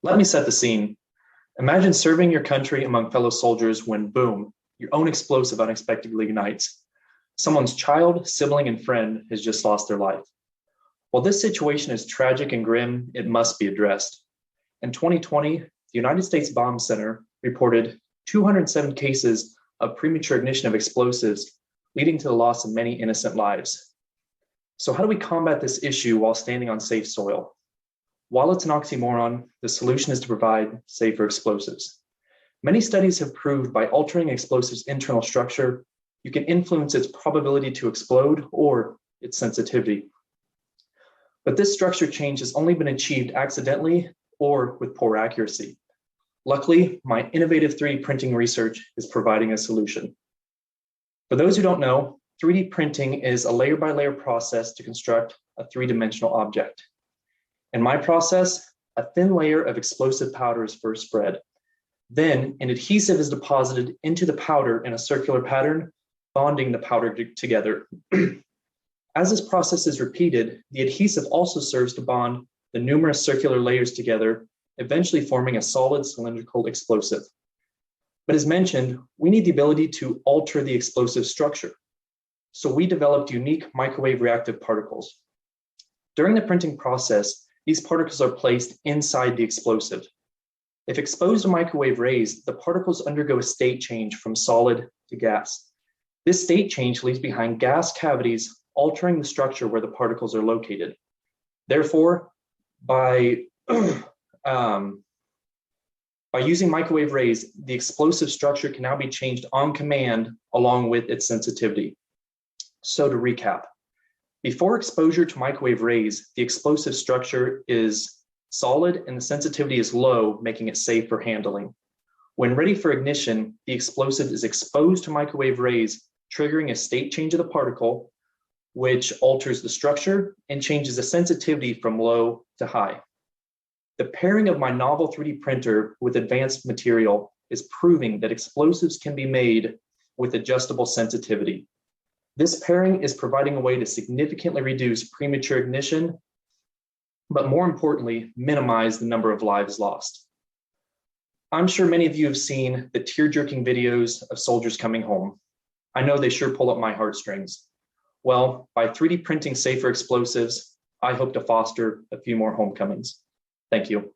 Let me set the scene. Imagine serving your country among fellow soldiers when, boom, your own explosive unexpectedly ignites. Someone's child, sibling, and friend has just lost their life. While this situation is tragic and grim, it must be addressed. In 2020, the United States Bomb Center reported 207 cases of premature ignition of explosives, leading to the loss of many innocent lives. So how do we combat this issue while standing on safe soil? While it's an oxymoron, the solution is to provide safer explosives. Many studies have proved by altering explosives' internal structure, you can influence its probability to explode or its sensitivity. But this structure change has only been achieved accidentally or with poor accuracy. Luckily, my innovative 3D printing research is providing a solution. For those who don't know, 3D printing is a layer-by-layer process to construct a three-dimensional object. In my process, a thin layer of explosive powder is first spread. Then an adhesive is deposited into the powder in a circular pattern, bonding the powder together. As this process is repeated, the adhesive also serves to bond the numerous circular layers together, eventually forming a solid cylindrical explosive. But as mentioned, we need the ability to alter the explosive structure. So we developed unique microwave reactive particles. During the printing process, these particles are placed inside the explosive. If exposed to microwave rays, the particles undergo a state change from solid to gas. This state change leaves behind gas cavities, altering the structure where the particles are located. Therefore, by using microwave rays, the explosive structure can now be changed on command along with its sensitivity. So to recap, before exposure to microwave rays, the explosive structure is solid and the sensitivity is low, making it safe for handling. When ready for ignition, the explosive is exposed to microwave rays, triggering a state change of the particle, which alters the structure and changes the sensitivity from low to high. The pairing of my novel 3D printer with advanced material is proving that explosives can be made with adjustable sensitivity. This pairing is providing a way to significantly reduce premature ignition, but more importantly, minimize the number of lives lost. I'm sure many of you have seen the tear-jerking videos of soldiers coming home. I know they sure pull up my heartstrings. Well, by 3D printing safer explosives, I hope to foster a few more homecomings. Thank you.